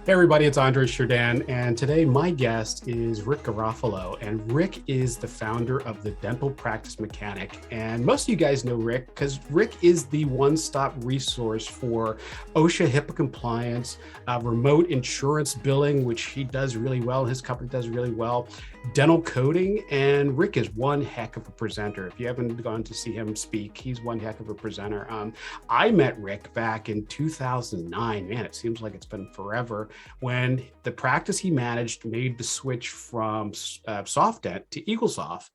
Hey everybody, it's Andre Shirdan, and today my guest is Rick Garofolo, and Rick is the founder of the Dental Practice Mechanic. And most of you guys know Rick because Rick is the one-stop resource for OSHA HIPAA compliance, remote insurance billing, which he does really well, his company does really well, dental coding, and Rick is one heck of a presenter. If you haven't gone to see him speak, he's one heck of a presenter. I met Rick back in 2009. Man, it seems like it's been forever, when the practice he managed made the switch from SoftDent to EagleSoft.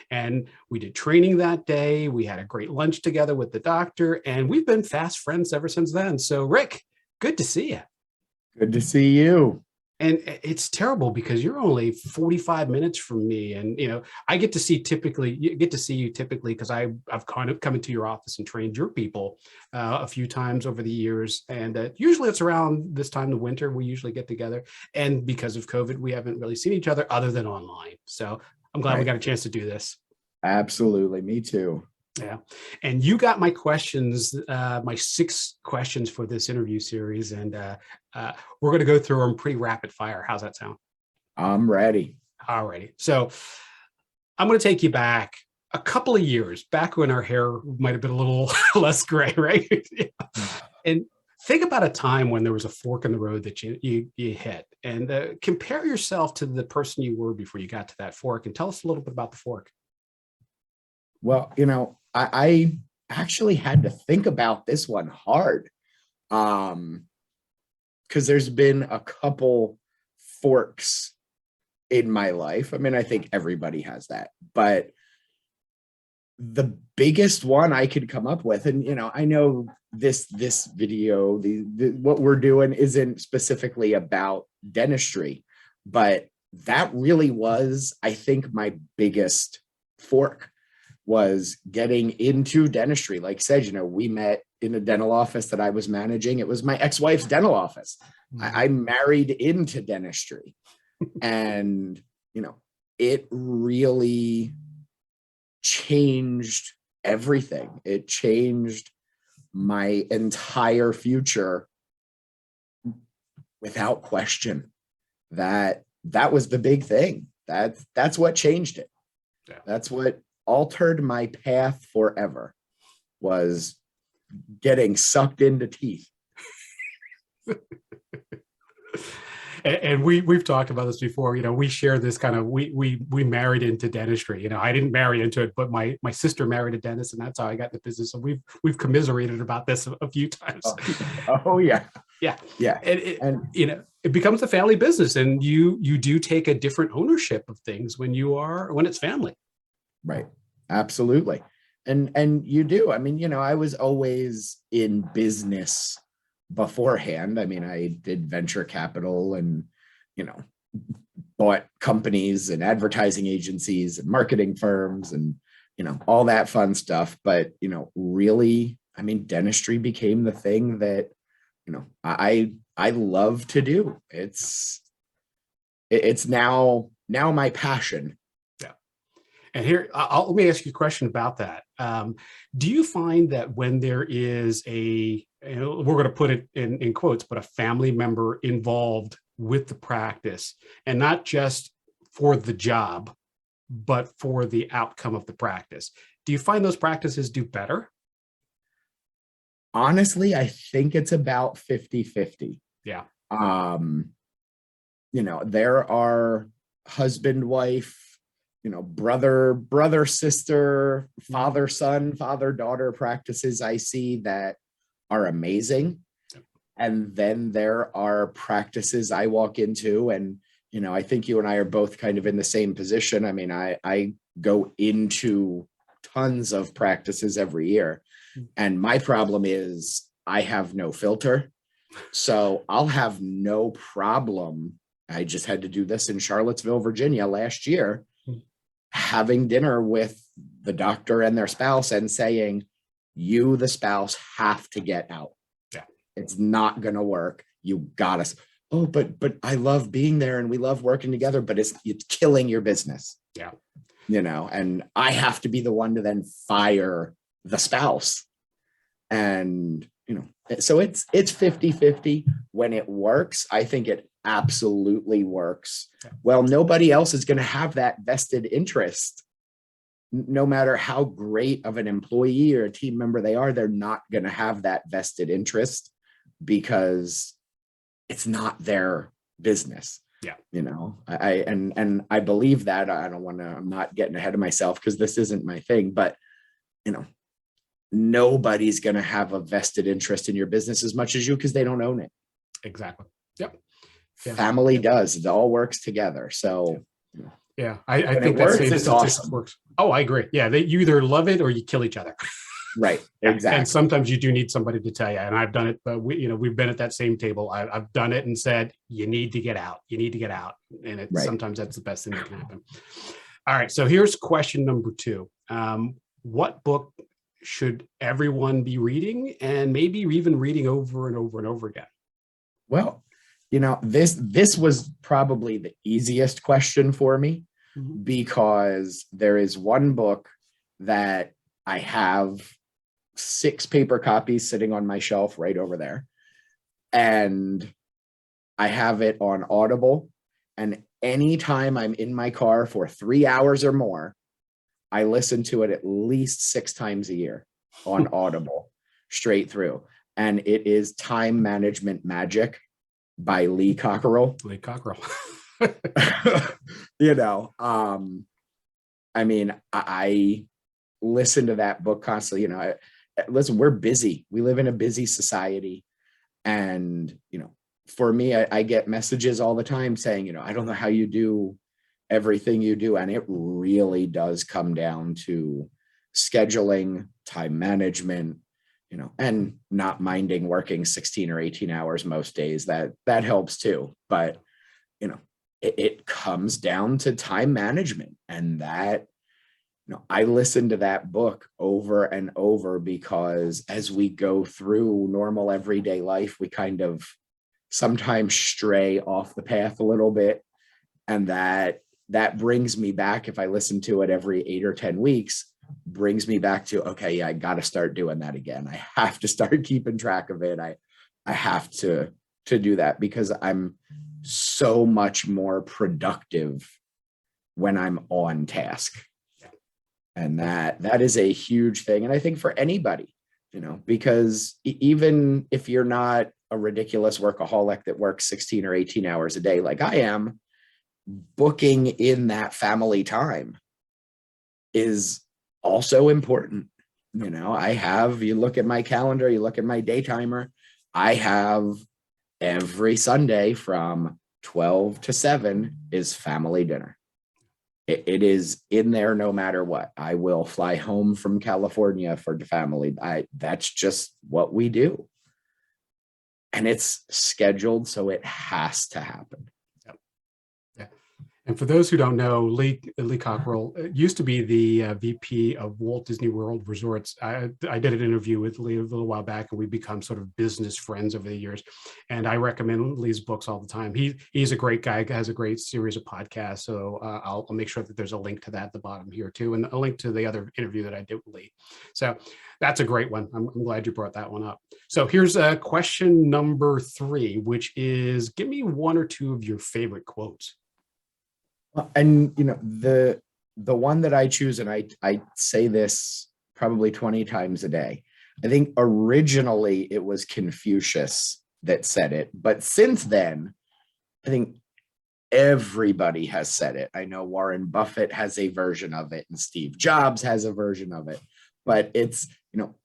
And we did training that day. We had a great lunch together with the doctor, and we've been fast friends ever since then. So, Rick, good to see you. Good to see you. And it's terrible because you're only 45 minutes from me. And, I get to see you typically because I've kind of come into your office and trained your people a few times over the years. And usually it's around this time of winter, we usually get together. And because of COVID, we haven't really seen each other other than online. So I'm glad we got a chance to do this. Absolutely. Me too. Yeah. And you got my questions, my 6 questions for this interview series. And we're going to go through them pretty rapid fire. How's that sound? I'm ready. All righty. So I'm going to take you back a couple of years, back when our hair might have been a little less gray, right? Yeah. And think about a time when there was a fork in the road that you hit, and compare yourself to the person you were before you got to that fork, and tell us a little bit about the fork. Well, I actually had to think about this one hard, because there's been a couple forks in my life. I mean, I think everybody has that, but the biggest one I could come up with, and I know this video, what we're doing isn't specifically about dentistry, but that really was, I think, my biggest fork, was getting into dentistry. Like I said, we met in a dental office that I was managing. It was my ex-wife's dental office. I married into dentistry, and it really changed everything. It changed my entire future without question. That was the big thing. That's what changed it. Yeah. That's what altered my path forever, was getting sucked into teeth. And we've talked about this before. We share this kind of, we married into dentistry. I didn't marry into it, but my sister married a dentist, and that's how I got in the business. So we've commiserated about this a few times. Oh yeah. Yeah. And it becomes a family business, and you do take a different ownership of things when it's family. Right. Absolutely. And you do. I mean, I was always in business beforehand. I mean, I did venture capital and, bought companies and advertising agencies and marketing firms and, all that fun stuff. But, really, I mean, dentistry became the thing that, I love to do. It's now my passion. And here, let me ask you a question about that. Do you find that when there is we're going to put it in quotes, but a family member involved with the practice, and not just for the job, but for the outcome of the practice, do you find those practices do better? Honestly, I think it's about 50-50. Yeah. There are husband, wife, brother, sister, father, son, father, daughter practices I see that are amazing. And then there are practices I walk into, and, I think you and I are both kind of in the same position. I mean, I go into tons of practices every year, and my problem is I have no filter. So I'll have no problem. I just had to do this in Charlottesville, Virginia last year, having dinner with the doctor and their spouse and saying, you, the spouse, have to get out. Yeah. It's not going to work. You got us. Oh, but I love being there and we love working together, but it's killing your business. Yeah. And I have to be the one to then fire the spouse. And, so it's 50-50. When it works, I think it absolutely works. Well, nobody else is going to have that vested interest. No matter how great of an employee or a team member they are, they're not going to have that vested interest because it's not their business. Yeah. I believe that. I'm not getting ahead of myself because this isn't my thing, but nobody's going to have a vested interest in your business as much as you because they don't own it. Exactly. Yep. Yeah. Family does. It all works together. So yeah, I think that same it's awesome. Works. Oh, I agree. Yeah, you either love it or you kill each other. Right. Exactly. And sometimes you do need somebody to tell you. And I've done it, but we've been at that same table. I've done it and said, you need to get out. You need to get out. And sometimes that's the best thing that can happen. All right. So here's question number 2. What book should everyone be reading, and maybe even reading over and over and over again? Well, this was probably the easiest question for me because there is one book that I have 6 paper copies sitting on my shelf right over there. And I have it on Audible. And anytime I'm in my car for 3 hours or more, I listen to it at least 6 times a year on Audible, straight through. And it is Time Management Magic by Lee Cockerell. Lee Cockerell. I listen to that book constantly. Listen, we're busy. We live in a busy society. And, for me, I get messages all the time saying, I don't know how you do everything you do. And it really does come down to scheduling, time management, and not minding working 16 or 18 hours most days. That helps too. But, it comes down to time management, and that, I listen to that book over and over because as we go through normal everyday life, we kind of sometimes stray off the path a little bit. And that brings me back, if I listen to it every 8 or 10 weeks, brings me back to, okay, yeah, I got to start doing that again. I have to start keeping track of it. I have to do that because I'm so much more productive when I'm on task. And that is a huge thing. And I think for anybody, because even if you're not a ridiculous workaholic that works 16 or 18 hours a day, like I am, booking in that family time is also important. You look at my calendar, you look at my day timer, I have every Sunday from 12 to 7 is family dinner. It is in there no matter what. I will fly home from California for the family. That's just what we do. And it's scheduled, so it has to happen. And for those who don't know, Lee Cockerell used to be the VP of Walt Disney World Resorts. I did an interview with Lee a little while back, and we've become sort of business friends over the years. And I recommend Lee's books all the time. He's a great guy, has a great series of podcasts. So I'll make sure that there's a link to that at the bottom here too, and a link to the other interview that I did with Lee. So that's a great one. I'm glad you brought that one up. So here's question number 3, which is, give me 1 or 2 of your favorite quotes. And the one that I choose, and I say this probably 20 times a day, I think originally it was Confucius that said it, but since then I think everybody has said it. I know Warren Buffett has a version of it, and Steve Jobs has a version of it, but it's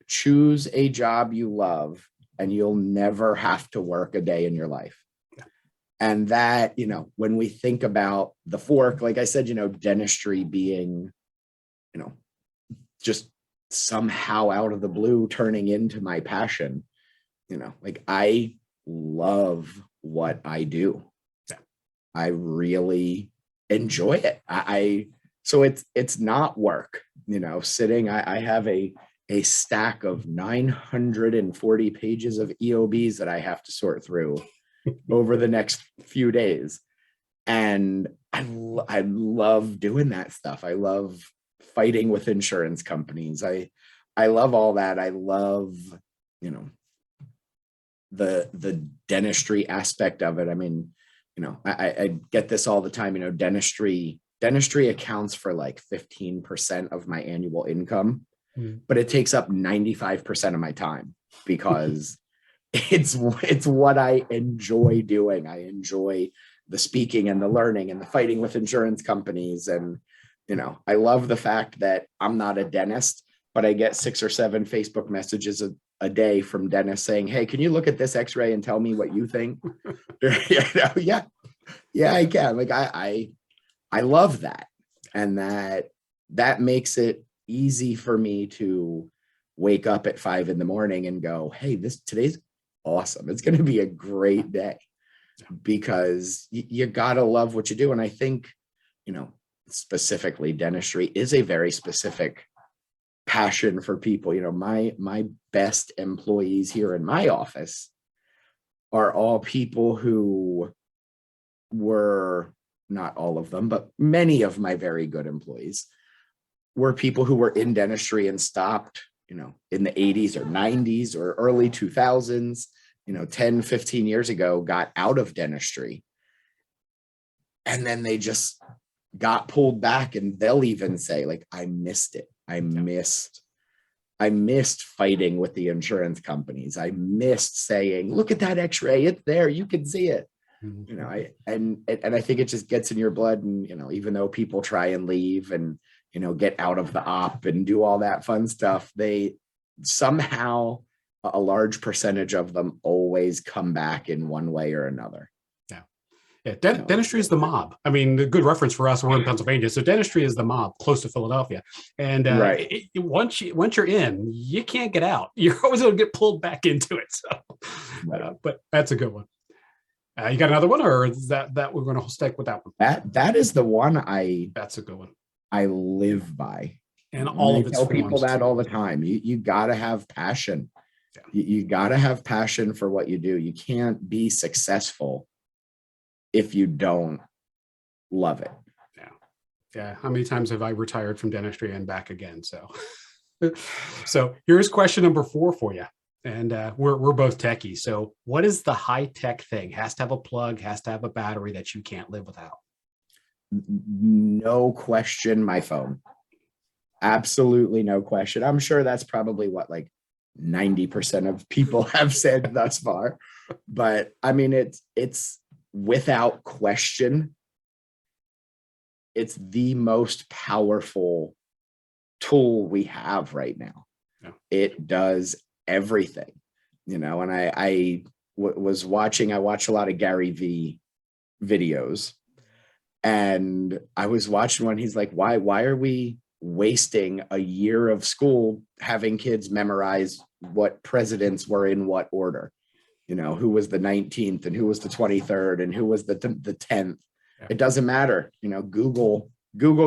choose a job you love and you'll never have to work a day in your life. And that, when we think about the fork, like I said, dentistry being, just somehow out of the blue turning into my passion, like I love what I do. I really enjoy it. So it's not work, sitting, I have a stack of 940 pages of EOBs that I have to sort through over the next few days. And I love doing that stuff. I love fighting with insurance companies. I love all that. I love, the dentistry aspect of it. I mean, I get this all the time. Dentistry accounts for like 15% of my annual income, but it takes up 95% of my time because it's what I enjoy doing. I enjoy the speaking and the learning and the fighting with insurance companies. And, I love the fact that I'm not a dentist, but I get 6 or 7 Facebook messages a day from dentists saying, "Hey, can you look at this x-ray and tell me what you think?" Yeah, I can. Like, I love that. And that makes it easy for me to wake up at 5 a.m. and go, "Hey, today's awesome. It's going to be a great day," because you got to love what you do. And I think, specifically dentistry is a very specific passion for people. My best employees here in my office are all people who were, not all of them, but many of my very good employees were people who were in dentistry and stopped, in the 80s or 90s or early 2000s, 10, 15 years ago, got out of dentistry. And then they just got pulled back, and they'll even say, like, "I missed it. I missed fighting with the insurance companies. I missed saying, 'Look at that x-ray. It's there. You can see it.'" And I think it just gets in your blood. And, even though people try and leave and, get out of the op and do all that fun stuff, they somehow, a large percentage of them always come back in one way or another. Yeah, dentistry is the mob. I mean, a good reference for us. We're in Pennsylvania, so dentistry is the mob, close to Philadelphia. And Right. Once you're in, you can't get out. You're always going to get pulled back into it. So, but that's a good one. You got another one, or is that we're going to stick with that one? That is the one That's a good one. I live by. And all of its tell people that too. all the time. You got to have passion. Yeah. You got to have passion for what you do. You can't be successful if you don't love it. Yeah. How many times have I retired from dentistry and back again? So, so here's question number 4 for you. And we're both techies. So what is the high tech thing? Has to have a plug, has to have a battery that you can't live without? No question, my phone. Absolutely no question. I'm sure that's probably what, like 90% of people have said thus far. But I mean, it's without question, it's the most powerful tool we have right now. Yeah. It does everything, and I watch a lot of Gary V videos, and I was watching one. He's like, why are we wasting a year of school having kids memorize what presidents were in what order? Who was the 19th and who was the 23rd and who was the 10th. Yeah. It doesn't matter. Google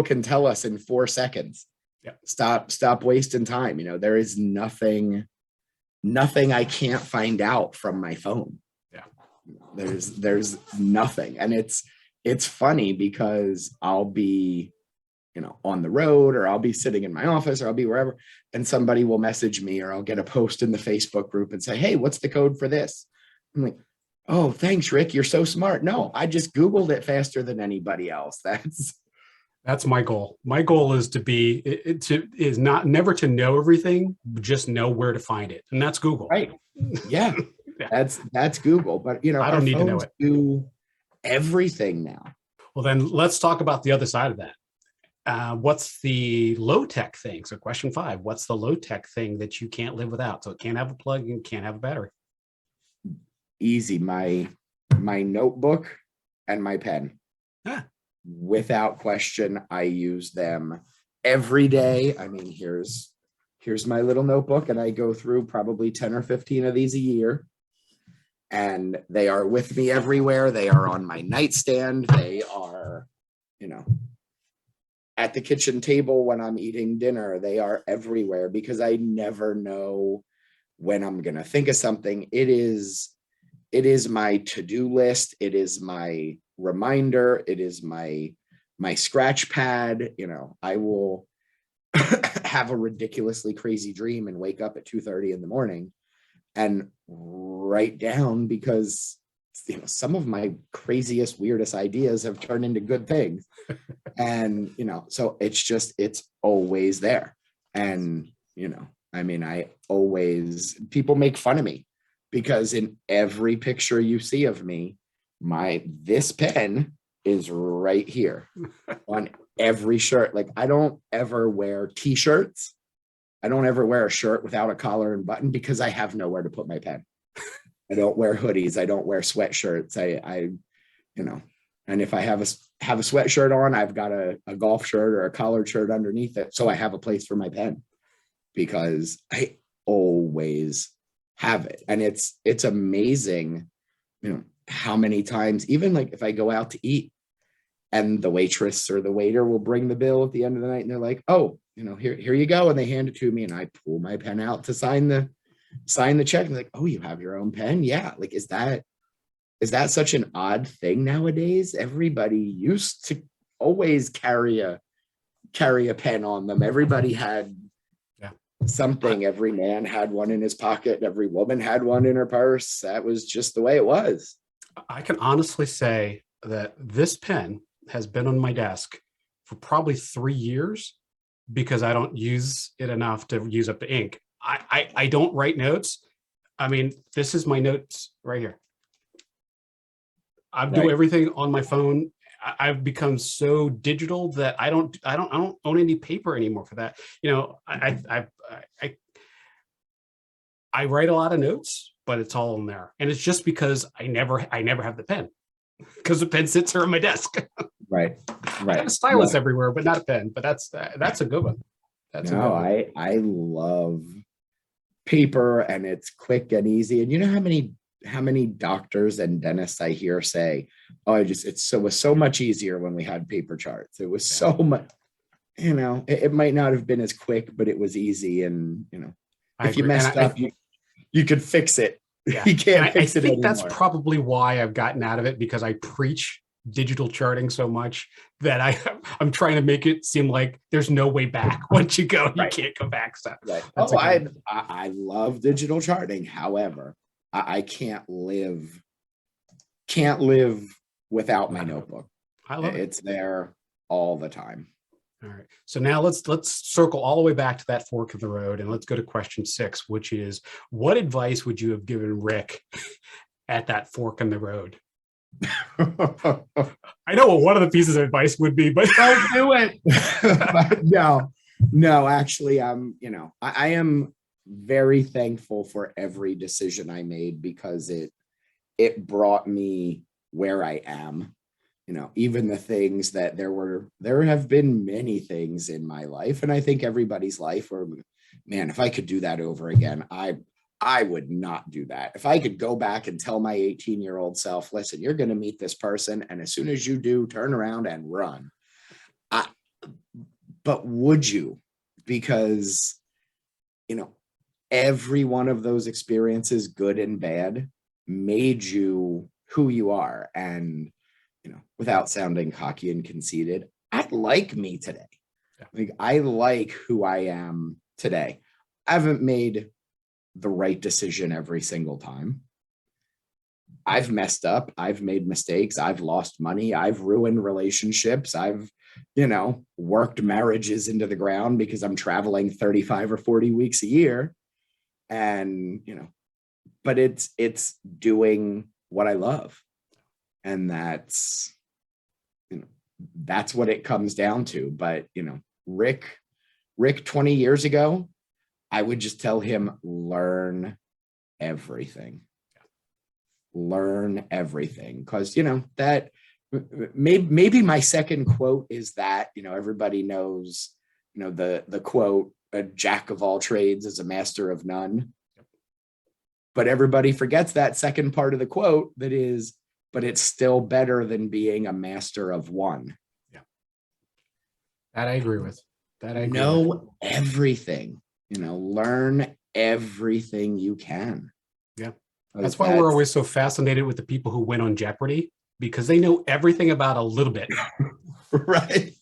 can tell us in 4 seconds. Yeah. Stop wasting time. There is nothing I can't find out from my phone. Yeah. There's nothing. And it's funny because I'll be, on the road, or I'll be sitting in my office, or I'll be wherever, and somebody will message me, or I'll get a post in the Facebook group and say, "Hey, what's the code for this?" I'm like, "Oh, thanks, Rick. You're so smart." No, I just Googled it faster than anybody else. That's my goal. My goal is never to know everything, but just know where to find it. And that's Google. Right. Yeah. Yeah. That's Google. But I don't need to know it. Do everything now. Well, then let's talk about the other side of that. What's the low tech thing? So question 5, what's the low tech thing that you can't live without? So it can't have a plug and can't have a battery. Easy. My notebook and my pen. Without question, I use them every day. I mean, here's my little notebook, and I go through probably 10 or 15 of these a year. And they are with me everywhere. They are on my nightstand. They are, at the kitchen table when I'm eating dinner. They are everywhere because I never know when I'm going to think of something. It is my to-do list. It is my reminder. It is my scratch pad. I will have a ridiculously crazy dream and wake up at 2:30 in the morning, and write down, because some of my craziest, weirdest ideas have turned into good things. And so it's always there. And people make fun of me because in every picture you see of me, this pen is right here on every shirt. Like, I don't ever wear t-shirts. I don't ever wear a shirt without a collar and button because I have nowhere to put my pen. I don't wear hoodies. I don't wear sweatshirts. And if I have a sweatshirt on, I've got a golf shirt or a collared shirt underneath it. So I have a place for my pen because I always have it. And it's amazing, how many times, even like if I go out to eat and the waitress or the waiter will bring the bill at the end of the night and they're like, oh, here you go. And they hand it to me and I pull my pen out to sign the check. And like, oh, you have your own pen? Yeah. Like, is that such an odd thing nowadays? Everybody used to always carry a pen on them. Everybody had something. Every man had one in his pocket. Every woman had one in her purse. That was just the way it was. I can honestly say that this pen has been on my desk for probably 3 years because I don't use it enough to use up the ink. I don't write notes. I mean, this is my notes right here. I do everything on my phone. I've become so digital that I don't own any paper anymore for that. I write a lot of notes, but it's all in there, and it's just because I never have the pen because the pen sits here on my desk. Right. I have a stylus everywhere, but not a pen. But that's a good one. I love paper, and it's quick and easy. And you know how many doctors and dentists I hear say, oh, it was so much easier when we had paper charts. It was so much, it might not have been as quick, but it was easy. And, if you messed up, you could fix it. Yeah. You can't fix it anymore. That's probably why I've gotten out of it, because I preach digital charting so much that I'm trying to make it seem like there's no way back. Once you go, you can't go back. So I love digital charting. However, I can't live without my notebook. I love it. It's there all the time. All right. So now let's circle all the way back to that fork of the road, and let's go to question 6, which is, what advice would you have given Rick at that fork in the road? I know what one of the pieces of advice would be, but don't do it. No, actually, I am very thankful for every decision I made because it brought me where I am. Even the things that there have been many things in my life, and I think everybody's life where, man, if I could do that over again, I would not do that. If I could go back and tell my 18-year-old self, listen, you're going to meet this person, and as soon as you do, turn around and run. But would you? Because, every one of those experiences, good and bad, made you who you are. And, without sounding cocky and conceited, I like me today. Like, I like who I am today. I haven't made the right decision every single time. I've messed up. I've made mistakes. I've lost money. I've ruined relationships. I've, worked marriages into the ground because I'm traveling 35 or 40 weeks a year. And, but it's doing what I love. And that's what it comes down to. But, Rick 20 years ago, I would just tell him, learn everything. Learn everything. Because, that maybe my second quote is that, everybody knows, the quote, a jack of all trades is a master of none. But everybody forgets that second part of the quote that is, but it's still better than being a master of one. Yeah. That I agree with. Know everything. Learn everything you can. Yeah. That's why we're always so fascinated with the people who win on Jeopardy, because they know everything about a little bit. Right.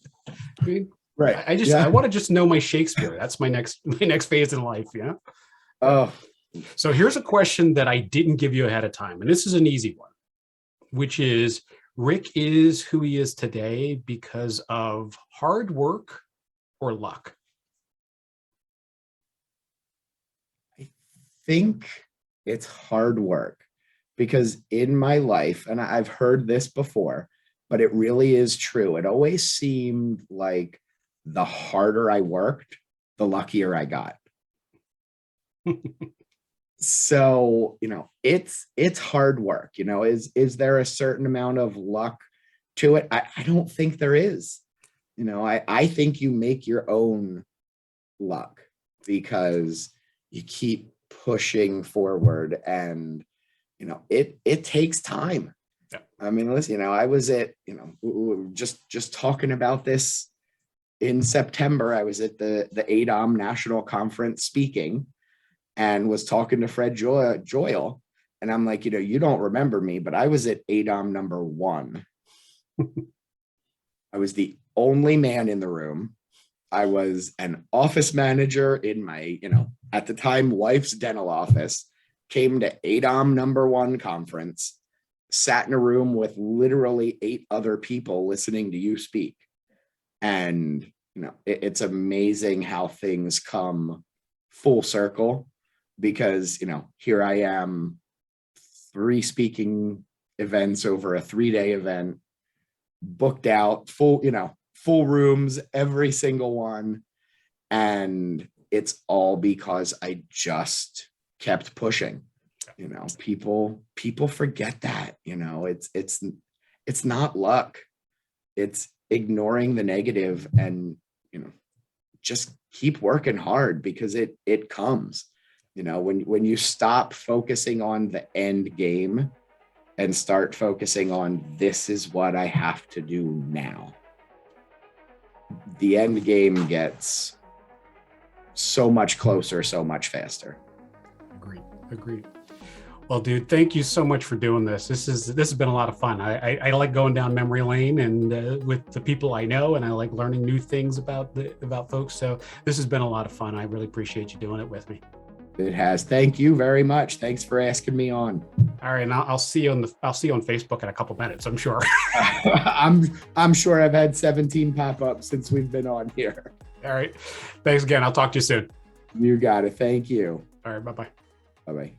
I mean, right. I want to just know my Shakespeare. That's my next phase in life. Yeah. Oh, So here's a question that I didn't give you ahead of time, and this is an easy one, which is Rick is who he is today because of hard work or luck? I think it's hard work because in my life, and I've heard this before, but it really is true. It always seemed like the harder I worked, the luckier I got. So, it's hard work. Is there a certain amount of luck to it? I don't think there is. I think you make your own luck because you keep pushing forward, and it takes time. Yeah. I mean, listen, I was at, just talking about this in September. I was at the ADOM National Conference speaking and was talking to Fred Joyle. And I'm like, you don't remember me, but I was at ADOM number 1. I was the only man in the room. I was an office manager in my, at the time, wife's dental office, came to ADOM number 1 conference, sat in a room with literally 8 other people listening to you speak. And, it's amazing how things come full circle because, here I am, 3 speaking events over a 3-day event, booked out, full rooms, every single one. And it's all because I just kept pushing. People forget that, it's not luck. It's ignoring the negative and, just keep working hard because it comes. When you stop focusing on the end game and start focusing on this is what I have to do now, the end game gets so much closer, so much faster. Agreed. Well, dude, thank you so much for doing this. This has been a lot of fun. I like going down memory lane and with the people I know, and I like learning new things about folks. So this has been a lot of fun. I really appreciate you doing it with me. It has. Thank you very much. Thanks for asking me on. All right, and I'll see you on Facebook in a couple minutes, I'm sure. I'm sure I've had 17 pop-ups since we've been on here. All right. Thanks again. I'll talk to you soon. You got it. Thank you. All right. Bye-bye. Bye-bye.